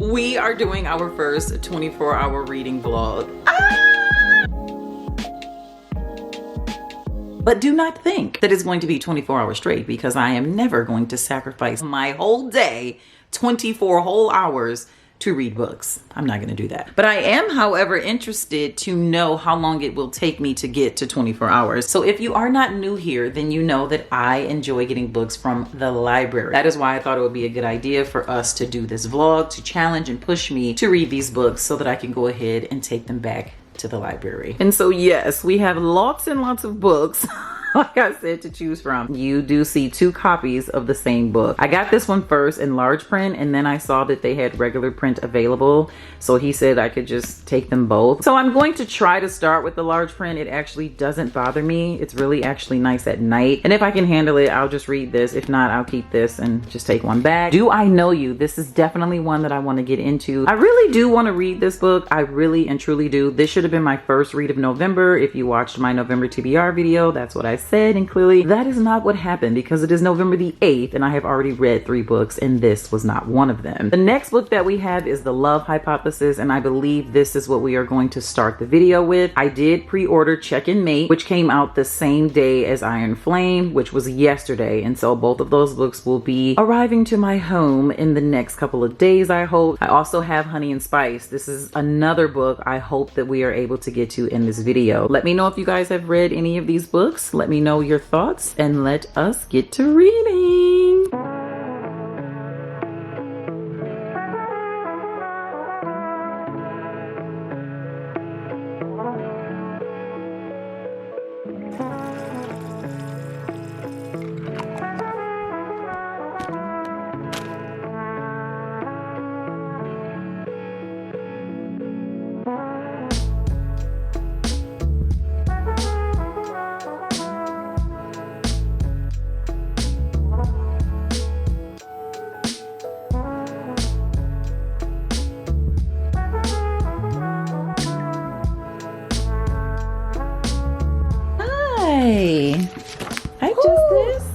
We are doing our first 24-hour reading vlog. But do not think that it's going to be 24 hours straight, because I am never going to sacrifice my whole day, 24 whole hours, to read books. I'm not gonna do that. But I am, however, interested to know how long it will take me to get to 24 hours. So if you are not new here, then you know that I enjoy getting books from the library. That is why I thought it would be a good idea for us to do this vlog, to challenge and push me to read these books so that I can go ahead and take them back to the library. And so yes, we have lots and lots of books like I said, to choose from. You do see 2 copies of the same book. I got this one first in large print, and then I saw that they had regular print available, so he said I could just take them both. So I'm going to try to start with the large print. It actually doesn't bother me. It's really actually nice at night, and if I can handle it, I'll just read this. If not, I'll keep this and just take one back. Do I Know You? This is definitely one that I want to get into. I really do want to read this book. I really and truly do. This should have been my first read of November. If you watched my November TBR video, that's what I said, and clearly that is not what happened, because it is November the 8th and I have already read 3 books, and this was not one of them. The next book that we have is The Love Hypothesis, and I believe this is what we are going to start the video with. I did pre-order Check and Mate, which came out the same day as Iron Flame, which was yesterday, and so both of those books will be arriving to my home in the next couple of days, I hope. I also have Honey and Spice. This is another book I hope that we are able to get to in this video. Let me know if you guys have read any of these books. Let me know your thoughts, and let us get to reading.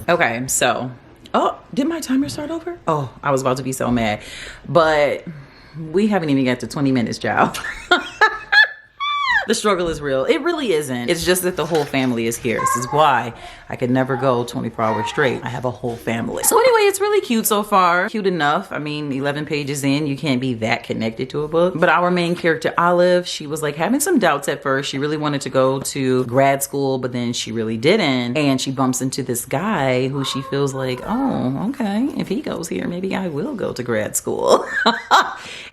Okay, so, oh, did my timer start over? Oh, I was about to be so mad, but we haven't even got to 20 minutes, child. The struggle is real. It really isn't. It's just that the whole family is here. This is why I could never go 24 hours straight. I have a whole family. So anyway, it's really cute so far. Cute enough. I mean, 11 pages in, you can't be that connected to a book. But our main character, Olive, she was like having some doubts at first. She really wanted to go to grad school, but then she really didn't. And she bumps into this guy who she feels like, oh, okay, if he goes here, maybe I will go to grad school.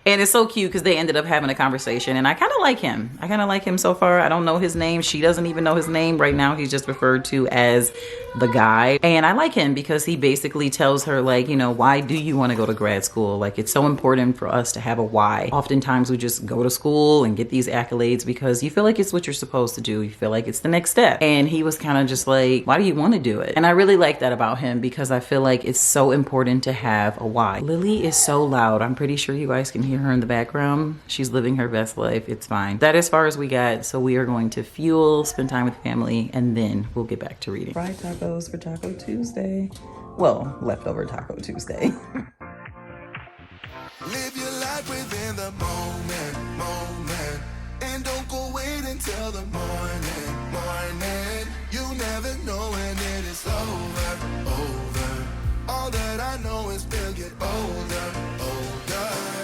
And it's so cute because they ended up having a conversation, and I kind of like him. I kind of like him so far. I don't know his name. She doesn't even know his name. Right now, he's just referred to as the guy. And I like him because he basically tells her, like, you know, why do you want to go to grad school? Like, it's so important for us to have a why. Oftentimes we just go to school and get these accolades because you feel like it's what you're supposed to do. You feel like it's the next step. And he was kind of just like, why do you want to do it? And I really like that about him because I feel like it's so important to have a why. Lily is so loud. I'm pretty sure you guys can hear her in the background. She's living her best life. It's fine. That as far as we got. So we are going to fuel, spend time with family, and then we'll get back to reading. Fried tacos for Taco Tuesday. Well, leftover Taco Tuesday. Live your life within the moment, and don't go wait until the morning. You never know when it is over. All that I know is we'll get older.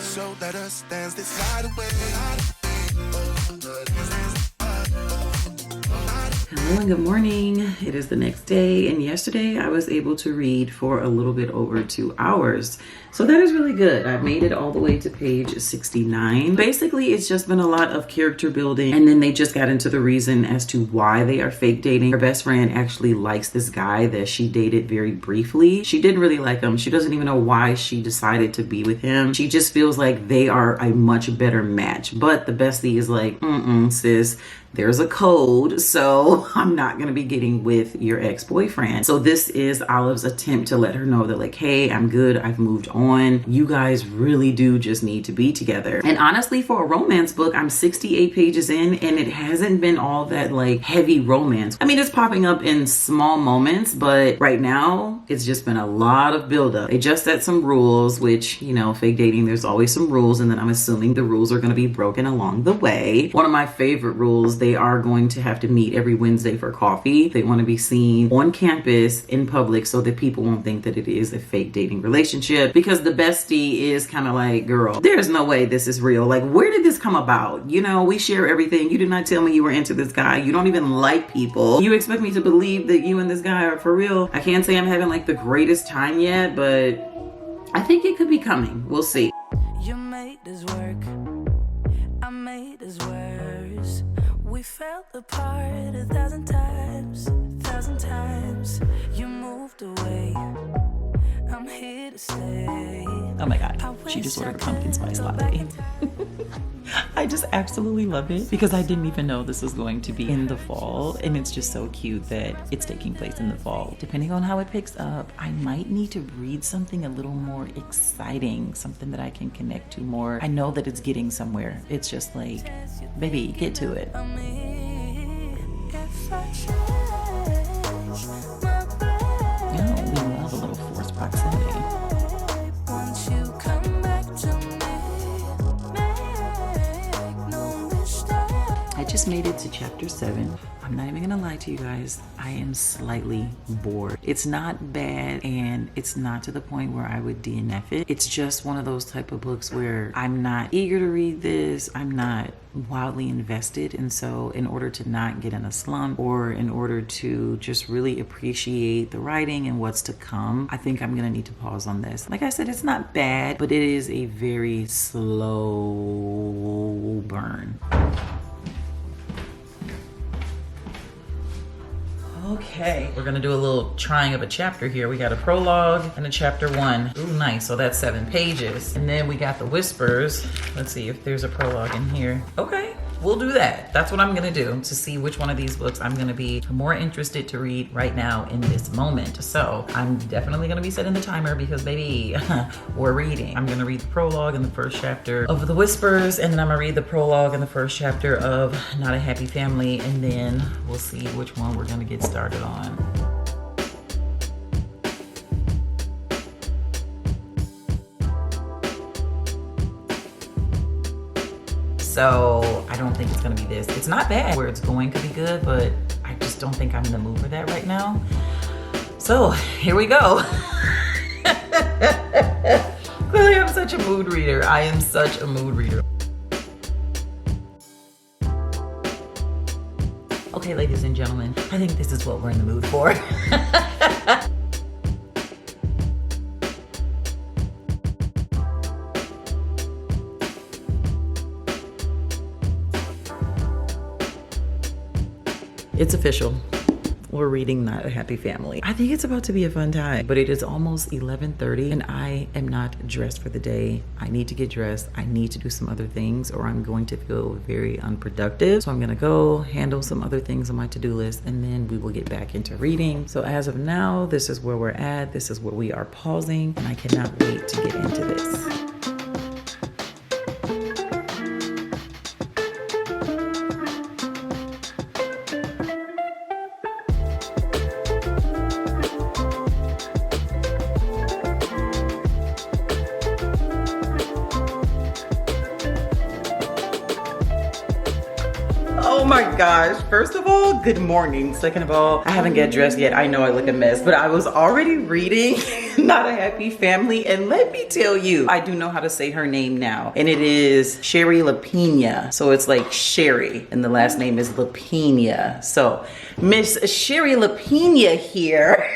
So let us dance this night away. Hello and good morning. It is the next day, and yesterday I was able to read for a little bit over 2 hours. So that is really good. I've made it all the way to page 69. Basically, it's just been a lot of character building, and then they just got into the reason as to why they are fake dating. Her best friend actually likes this guy that she dated very briefly. She didn't really like him. She doesn't even know why she decided to be with him. She just feels like they are a much better match. But the bestie is like, sis, there's a code, so I'm not gonna be getting with your ex-boyfriend. So this is Olive's attempt to let her know that like, hey, I'm good, I've moved on. You guys really do just need to be together. And honestly, for a romance book, I'm 68 pages in and it hasn't been all that like heavy romance. I mean, it's popping up in small moments, but right now it's just been a lot of buildup. They just set some rules, which, you know, fake dating, there's always some rules, and then I'm assuming the rules are gonna be broken along the way. One of my favorite rules, they are going to have to meet every Wednesday for coffee. They want to be seen on campus in public so that people won't think that it is a fake dating relationship, because the bestie is kind of like, girl, there's no way this is real. Like, where did this come about? You know, we share everything. You did not tell me you were into this guy. You don't even like people. You expect me to believe that you and this guy are for real? I can't say I'm having like the greatest time yet, but I think it could be coming. We'll see. You made this work, I made this worse. We fell apart 1,000 times, 1,000 times. You moved away, I'm here to stay. Oh my God, she just ordered a pumpkin spice latte. I just absolutely love it because I didn't even know this was going to be in the fall, and it's just so cute that it's taking place in the fall. Depending on how it picks up, I might need to read something a little more exciting, something that I can connect to more. I know that it's getting somewhere. It's just like, baby, get to it. Yeah, we love a little forced proximity. I just made it to chapter 7. I'm not even gonna lie to you guys. I am slightly bored. It's not bad and it's not to the point where I would DNF it. It's just one of those type of books where I'm not eager to read this. I'm not wildly invested. And so in order to not get in a slump, or in order to just really appreciate the writing and what's to come, I think I'm gonna need to pause on this. Like I said, it's not bad, but it is a very slow burn. Okay, we're gonna do a little trying of a chapter here. We got a prologue and a chapter 1. Ooh, nice, so that's 7 pages. And then we got the whispers. Let's see if there's a prologue in here. Okay, we'll do that. That's what I'm gonna do to see which one of these books I'm gonna be more interested to read right now in this moment. So I'm definitely gonna be setting the timer because baby, we're reading. I'm gonna read the prologue in the first chapter of The Whispers, and then I'm gonna read the prologue in the first chapter of Not a Happy Family, and then we'll see which one we're gonna get started on. So I don't think it's gonna be this. It's not bad where it's going to be good, but I just don't think I'm in the mood for that right now. So here we go. Clearly I'm such a mood reader. I am such a mood reader. Okay, ladies and gentlemen, I think this is what we're in the mood for. It's official. We're reading Not a Happy Family. I think it's about to be a fun time, but it is almost 11:30 and I am not dressed for the day. I need to get dressed. I need to do some other things or I'm going to feel very unproductive. So I'm gonna go handle some other things on my to-do list and then we will get back into reading. So as of now, this is where we're at. This is where we are pausing and I cannot wait to get into this. Oh my gosh, first of all, good morning. Second of all, I haven't got dressed yet. I know I look a mess, but I was already reading Not a Happy Family, and let me tell you, I do know how to say her name now, and it is Sherry LaPena. So it's like Sherry, and the last name is LaPena. So Miss Sherry LaPena here.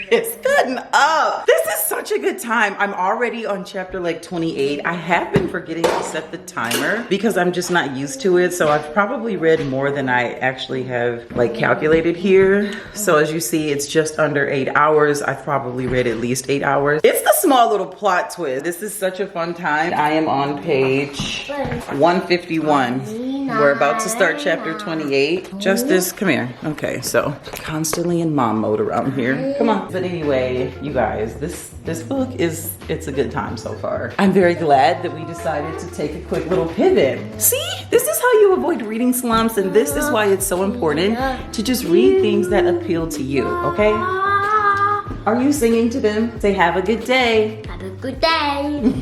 It's cutting up. This is such a good time. I'm already on chapter like 28. I have been forgetting to set the timer because I'm just not used to it. So I've probably read more than I actually have like calculated here. So as you see, it's just under 8 hours. I've probably read at least 8 hours. It's the small little plot twist. This is such a fun time. I am on page 151. We're about to start chapter 28. Justice, come here. Okay, so constantly in mom mode around here. Come on. But anyway, you guys, this book it's a good time so far. I'm very glad that we decided to take a quick little pivot. See, this is how you avoid reading slumps, and this is why it's so important to just read things that appeal to you, okay? Are you singing to them? Say, have a good day. Have a good day.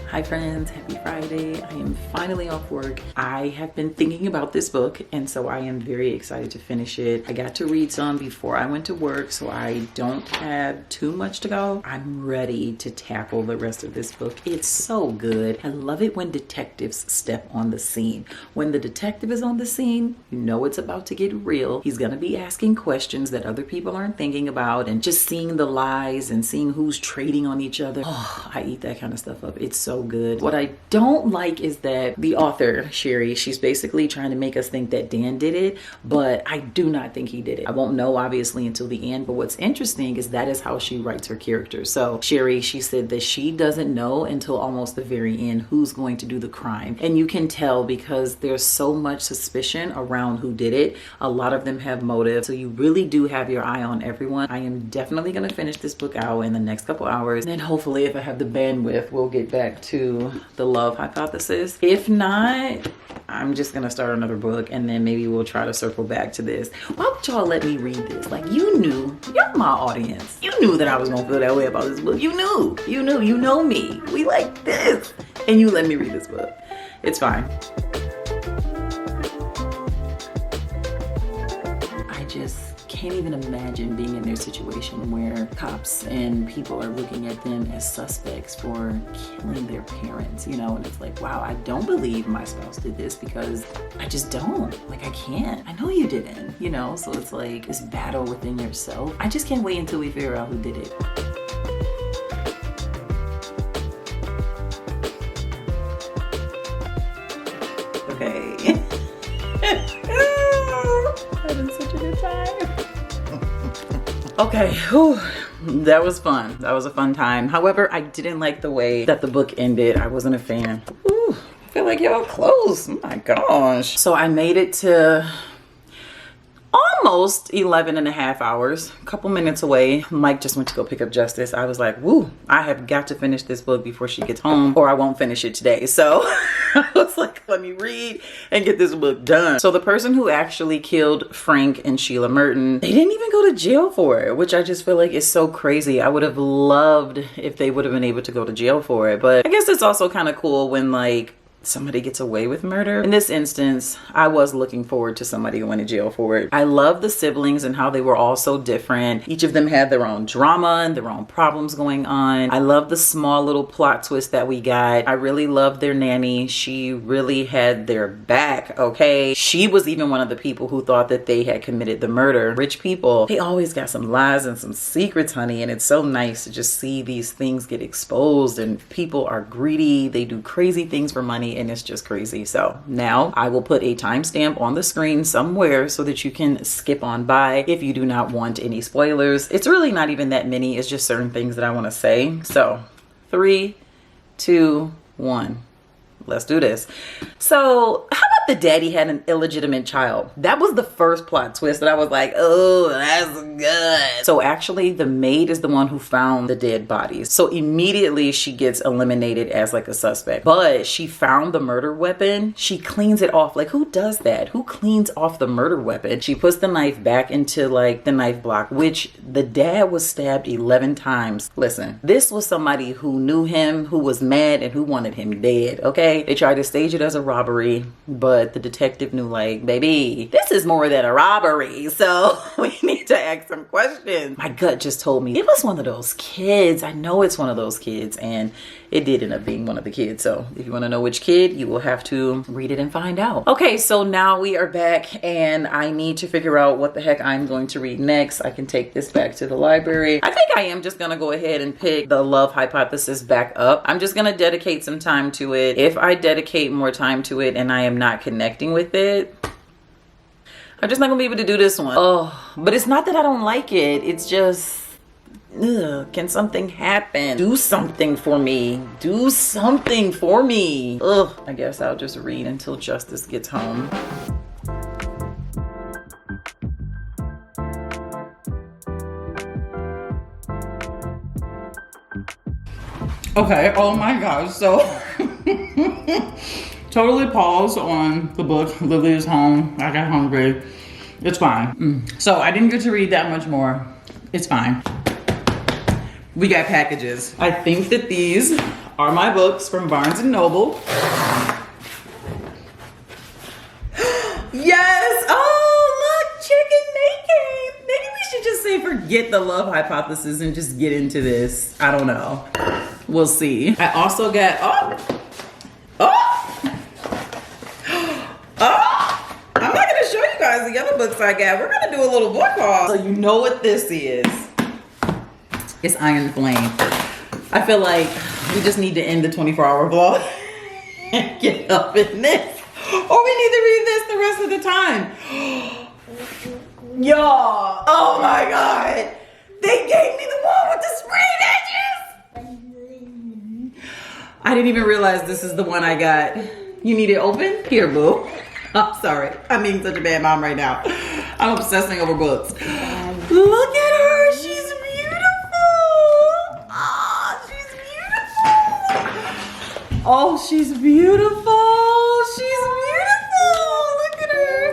Hi friends, happy Friday. I am finally off work. I have been thinking about this book, and so I am very excited to finish it. I got to read some before I went to work, so I don't have too much to go. I'm ready to tackle the rest of this book. It's so good. I love it when detectives step on the scene. When the detective is on the scene, you know it's about to get real. He's gonna be asking questions that other people aren't thinking about, and just seeing the lies and seeing who's trading on each other. Oh, I eat that kind of stuff up. It's so good. What I don't like is that the author, Sherry, she's basically trying to make us think that Dan did it, but I do not think he did it. I won't know obviously until the end, but what's interesting is that is how she writes her characters. So Sherry, she said that she doesn't know until almost the very end who's going to do the crime. And you can tell because there's so much suspicion around who did it. A lot of them have motive. So you really do have your eye on everyone. I am definitely going to finish this book out in the next couple hours. And then hopefully if I have the bandwidth, we'll get back to the love hypothesis. If not, I'm just gonna start another book and then maybe we'll try to circle back to this. Why would y'all let me read this? Like, you knew, you're my audience. You knew that I was gonna feel that way about this book. You know me. We like this. And you let me read this book. It's fine. I just can't even imagine being in their situation where cops and people are looking at them as suspects for killing their parents, you know, and it's like, wow, I don't believe my spouse did this because I just don't. Like, I can't. I know you didn't, you know, so it's like this battle within yourself. I just can't wait until we figure out who did it. Okay. Having such a good time. Okay, whew. That was fun. That was a fun time. However, I didn't like the way that the book ended. I wasn't a fan. Whew. I feel like y'all close. Oh my gosh. So I made it to almost 11 and a half hours, a couple minutes away. Mike just went to go pick up Justice. I was like, woo, I have got to finish this book before she gets home or I won't finish it today. So I was like, let me read and get this book done. So the person who actually killed Frank and Sheila Merton, they didn't even go to jail for it, which I just feel like is so crazy. I would have loved if they would have been able to go to jail for it. But I guess it's also kind of cool when like somebody gets away with murder. In this instance, I was looking forward to somebody going to jail for it. I love the siblings and how they were all so different. Each of them had their own drama and their own problems going on. I love the small little plot twist that we got. I really loved their nanny. She really had their back, okay? She was even one of the people who thought that they had committed the murder. Rich people, they always got some lies and some secrets, honey, and it's so nice to just see these things get exposed, and people are greedy. They do crazy things for money, and it's just crazy. So now I will put a timestamp on the screen somewhere so that you can skip on by if you do not want any spoilers. It's really not even that many. It's just certain things that I want to say. So 3, 2, 1. Let's do this. So how about the daddy had an illegitimate child? That was the first plot twist that I was like, oh, that's good. So actually the maid is the one who found the dead bodies. So immediately she gets eliminated as like a suspect, but she found the murder weapon. She cleans it off. Like, who does that? Who cleans off the murder weapon? She puts the knife back into like the knife block, which the dad was stabbed 11 times. Listen, this was somebody who knew him, who was mad, and who wanted him dead, okay? They tried to stage it as a robbery, but the detective knew, like, baby, this is more than a robbery, so we need to ask some questions. My gut just told me it was one of those kids. I know it's one of those kids, and it did end up being one of the kids. So if you want to know which kid, you will have to read it and find out. Okay, so now we are back, and I need to figure out what the heck I'm going to read next. I can take this back to the library. I think I am just gonna go ahead and pick the love hypothesis back up. I'm just gonna dedicate some time to it. If I dedicate more time to it and I am not connecting with it, I'm just not gonna be able to do this one. Oh, but it's not that I don't like it. It's just, ugh, can something happen? Do something for me. Do something for me. Ugh, I guess I'll just read until Justice gets home. Okay, oh my gosh, so totally paused on the book. Lily is home. I got hungry. It's fine. So I didn't get to read that much more. It's fine. We got packages. I think that these are my books from Barnes & Noble. Yes! Oh, look, chicken naked. Maybe we should just say forget the love hypothesis and just get into this. I don't know. We'll see. I also got, I'm not gonna show you guys the other books I got. We're gonna do a little book haul. So you know what this is. It's Iron Flame. I feel like we just need to end the 24-hour vlog and get up in this. Or we need to read this the rest of the time. Y'all, oh my God. They gave me the one with the sprayed edges. I didn't even realize this is the one I got. You need it open? Here, boo. I'm sorry. I'm being such a bad mom right now. I'm obsessing over books. Look at her. She's beautiful. Oh, she's beautiful. Oh, she's beautiful. She's beautiful. Look at her.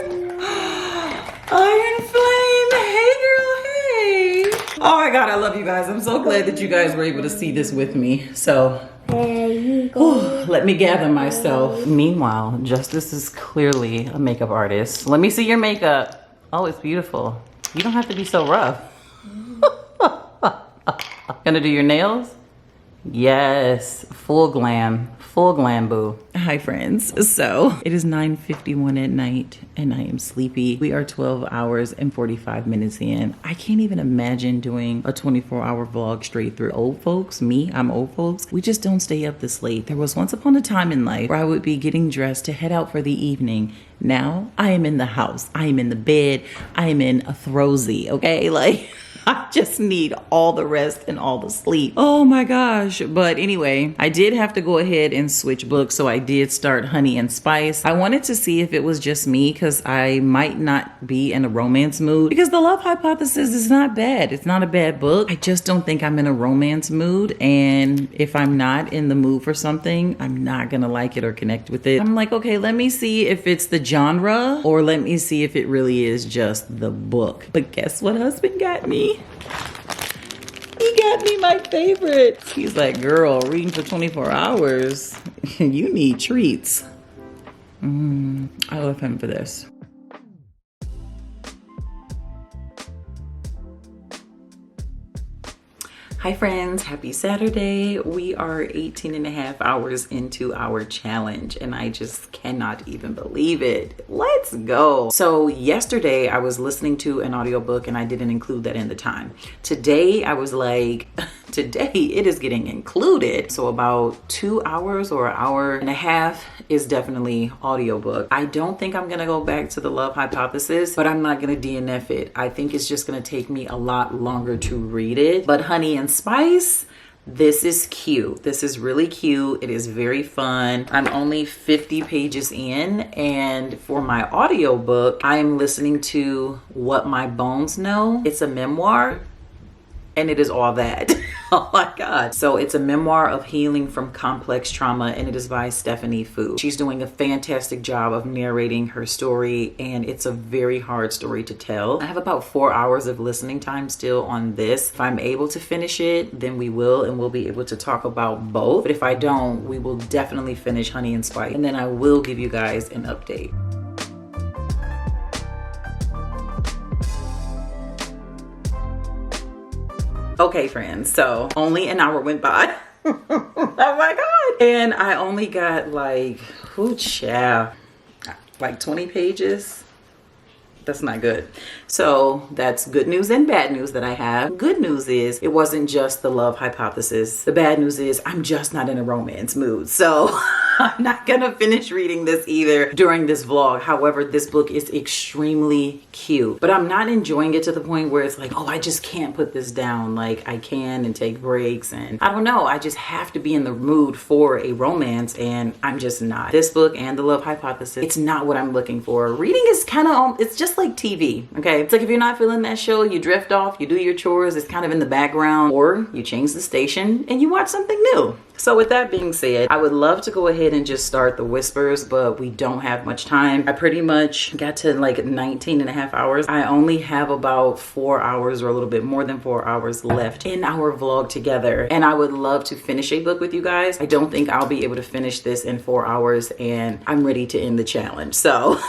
Iron Flame. Hey, girl. Hey. Oh my God, I love you guys. I'm so glad that you guys were able to see this with me. So, let me gather myself. Meanwhile, Justice is clearly a makeup artist. Let me see your makeup. Oh, it's beautiful. You don't have to be so rough. Gonna do your nails? Yes, full glam boo. Hi friends, so it is 9:51 at night and I am sleepy. We are 12 hours and 45 minutes in. I can't even imagine doing a 24-hour vlog straight through. Old folks, me, I'm old folks. We just don't stay up this late. There was once upon a time in life where I would be getting dressed to head out for the evening. Now I am in the house. I am in the bed. I am in a throwsy, okay? Like, I just need all the rest and all the sleep. Oh my gosh. But anyway, I did have to go ahead and switch books. So I did start Honey and Spice. I wanted to see if it was just me because I might not be in a romance mood, because The Love Hypothesis is not bad. It's not a bad book. I just don't think I'm in a romance mood. And if I'm not in the mood for something, I'm not gonna like it or connect with it. I'm like, okay, let me see if it's the genre or let me see if it really is just the book. But guess what husband got me? He got me my favorite. He's like, girl, reading for 24 hours, you need treats. I love him for this. Hi friends, happy Saturday. We are 18 and a half hours into our challenge and I just cannot even believe it. Let's go. So yesterday I was listening to an audiobook and I didn't include that in the time. Today I was like, today it is getting included. So about 2 hours or an hour and a half is definitely audiobook. I don't think I'm gonna go back to The Love Hypothesis, but I'm not gonna DNF it. I think it's just gonna take me a lot longer to read it. But Honey and Spice, this is cute. This is really cute. It is very fun. I'm only 50 pages in, and for my audiobook, I am listening to What My Bones Know. It's a memoir. And it is all that. Oh my God. So it's a memoir of healing from complex trauma and it is by Stephanie Fu. She's doing a fantastic job of narrating her story and it's a very hard story to tell. I have about 4 hours of listening time still on this. If I'm able to finish it, then we will, and we'll be able to talk about both. But if I don't, we will definitely finish Honey and Spice and then I will give you guys an update. Okay friends, so only an hour went by. Oh my God. And I only got like, like 20 pages. That's not good. So that's good news and bad news that I have. Good news is it wasn't just The Love Hypothesis. The bad news is I'm just not in a romance mood. So I'm not not gonna finish reading this either during this vlog. However, this book is extremely cute, but I'm not enjoying it to the point where it's like, oh, I just can't put this down like I can and take breaks, and I don't know, I just have to be in the mood for a romance, and I'm just not. This book and The Love Hypothesis, it's not what I'm looking for. Reading is kind of, it's just like TV, okay? It's like if you're not feeling that show, you drift off, you do your chores, it's kind of in the background, or you change the station and you watch something new. So with that being said, I would love to go ahead and just start The Whispers, but we don't have much time. I pretty much got to like 19 and a half hours. I only have about 4 hours or a little bit more than 4 hours left in our vlog together. And I would love to finish a book with you guys. I don't think I'll be able to finish this in 4 hours, and I'm ready to end the challenge. So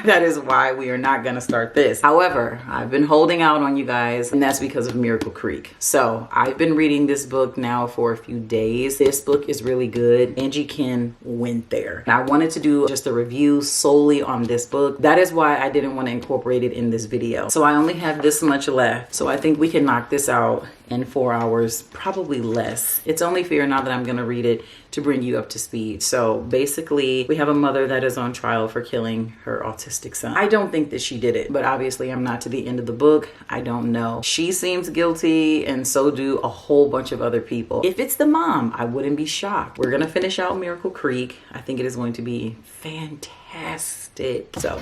that is why we are not gonna start this. However, I've been holding out on you guys, and that's because of Miracle Creek. So I've been reading this book now for a few days. This book is really good. Angie Kim went there. And I wanted to do just a review solely on this book. That is why I didn't want to incorporate it in this video. So I only have this much left. So I think we can knock this out in 4 hours, probably less. It's only fair now that I'm gonna read it to bring you up to speed. So basically, we have a mother that is on trial for killing her autistic son. I don't think that she did it, but obviously I'm not to the end of the book. I don't know. She seems guilty, and so do a whole bunch of other people. If it's the mom, I wouldn't be shocked. We're gonna finish out Miracle Creek. I think it is going to be fantastic. So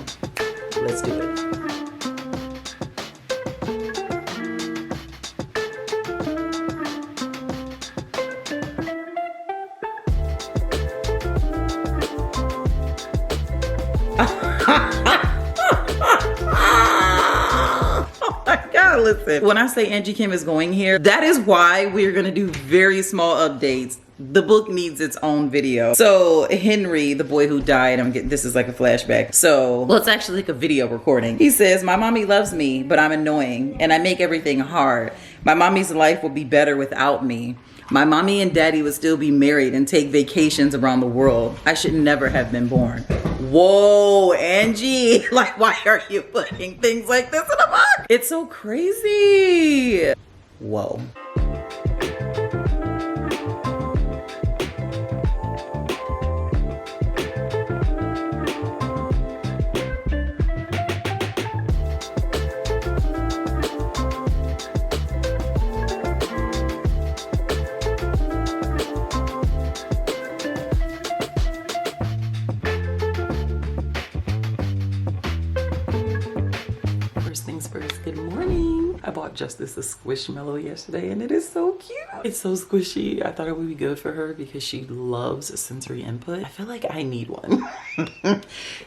let's do it. Listen, when I say Angie Kim is going here, that is why we're gonna do very small updates. The book needs its own video. So Henry, the boy who died, this is like a flashback. So, well, it's actually like a video recording. He says, my mommy loves me, but I'm annoying and I make everything hard. My mommy's life will be better without me. My mommy and daddy would still be married and take vacations around the world. I should never have been born. Whoa, Angie, like, why are you putting things like this in a book? It's so crazy. Whoa. Good morning. I bought Justice a Squishmallow yesterday, and it is so cute. It's so squishy. I thought it would be good for her because she loves sensory input. I feel like I need one.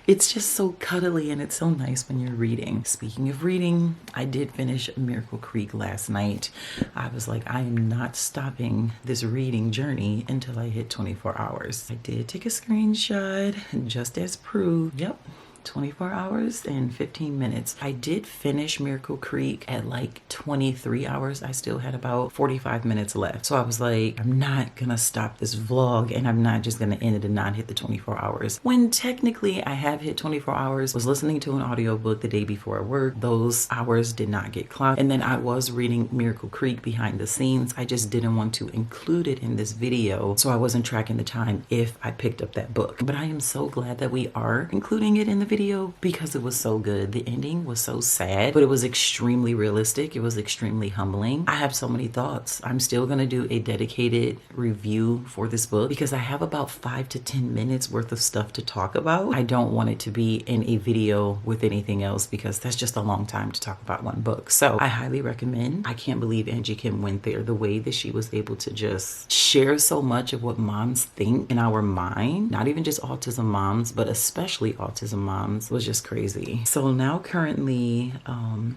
It's just so cuddly, and it's so nice when you're reading. Speaking of reading, I did finish Miracle Creek last night. I was like, I am not stopping this reading journey until I hit 24 hours. I did take a screenshot just as proof. Yep. 24 hours and 15 minutes. I did finish Miracle Creek at like 23 hours. I still had about 45 minutes left. So I was like, I'm not gonna stop this vlog, and I'm not just gonna end it and not hit the 24 hours. When technically I have hit 24 hours. Was listening to an audiobook the day before work. Those hours did not get clocked. And then I was reading Miracle Creek behind the scenes. I just didn't want to include it in this video, so I wasn't tracking the time if I picked up that book. But I am so glad that we are including it in the video because it was so good. The ending was so sad, but it was extremely realistic. It was extremely humbling. I have so many thoughts. I'm still gonna do a dedicated review for this book because I have about 5 to 10 minutes worth of stuff to talk about. I don't want it to be in a video with anything else because that's just a long time to talk about one book. So I highly recommend. I can't believe Angie Kim went there. The way that she was able to just share so much of what moms think in our mind, not even just autism moms, but especially autism moms, was just crazy. So now currently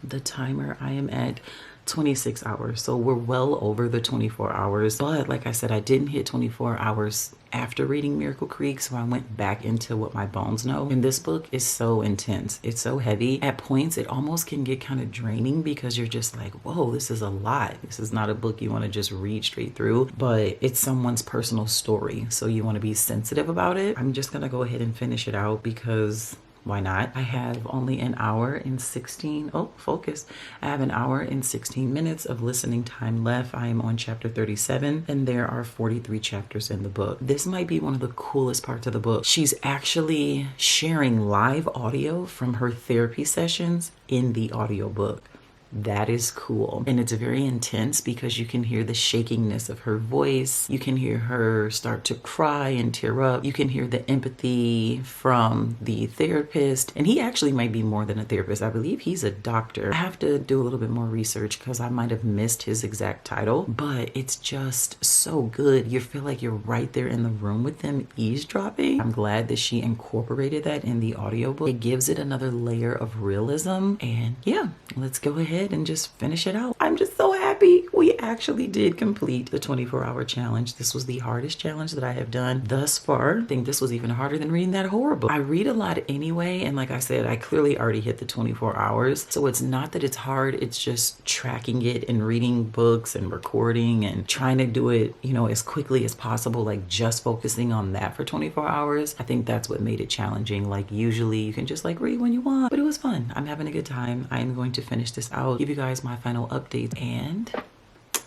the timer, I am at 26 hours. So we're well over the 24 hours. But like I said, I didn't hit 24 hours after reading Miracle Creek, so I went back into what my bones know. And this book is so intense. It's so heavy. At points, it almost can get kind of draining because you're just like, whoa, this is a lot. This is not a book you want to just read straight through, but it's someone's personal story. So you want to be sensitive about it. I'm just going to go ahead and finish it out because why not? I have only an hour and 16, focus. I have an hour and 16 minutes of listening time left. I am on chapter 37 and there are 43 chapters in the book. This might be one of the coolest parts of the book. She's actually sharing live audio from her therapy sessions in the audiobook. That is cool. And it's very intense because you can hear the shakiness of her voice. You can hear her start to cry and tear up. You can hear the empathy from the therapist. And he actually might be more than a therapist. I believe he's a doctor. I have to do a little bit more research because I might have missed his exact title, but it's just so good. You feel like you're right there in the room with them eavesdropping. I'm glad that she incorporated that in the audiobook. It gives it another layer of realism. And yeah, let's go ahead and just finish it out. I'm just so happy we actually did complete the 24-hour challenge. This was the hardest challenge that I have done thus far. I think this was even harder than reading that horror book. I read a lot anyway, and like I said, I clearly already hit the 24 hours. So it's not that it's hard, it's just tracking it and reading books and recording and trying to do it, you know, as quickly as possible, like just focusing on that for 24 hours. I think that's what made it challenging. Like usually you can just like read when you want, but it was fun. I'm having a good time. I am going to finish this out, give you guys my final updates, and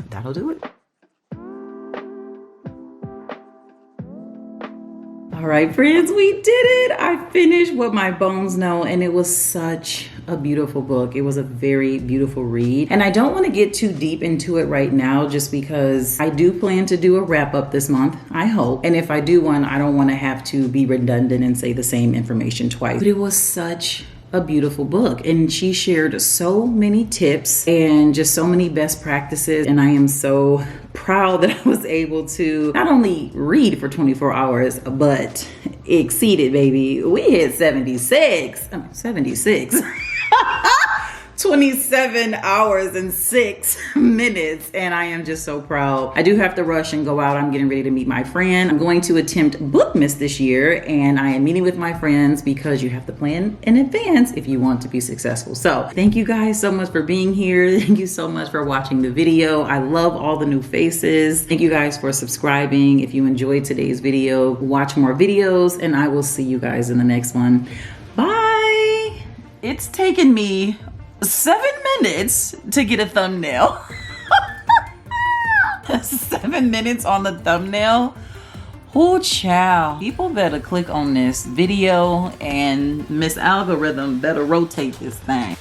that'll do it. All right, friends, we did it. I finished What My Bones Know, and it was such a beautiful book. It was a very beautiful read. And I don't want to get too deep into it right now just because I do plan to do a wrap up this month, I hope. And if I do one, I don't want to have to be redundant and say the same information twice. But it was such a beautiful book, and she shared so many tips and just so many best practices, and I am so proud that I was able to not only read for 24 hours but exceeded, baby. We hit 76 27 hours and 6 minutes, and I am just so proud. I do have to rush and go out. I'm getting ready to meet my friend. I'm going to attempt Bookmas this year, and I am meeting with my friends because you have to plan in advance if you want to be successful. So thank you guys so much for being here. Thank you so much for watching the video. I love all the new faces. Thank you guys for subscribing. If you enjoyed today's video, watch more videos, and I will see you guys in the next one. Bye. It's taken me 7 minutes to get a thumbnail. 7 minutes on the thumbnail. Oh, child. People better click on this video and Miss Algorithm better rotate this thing.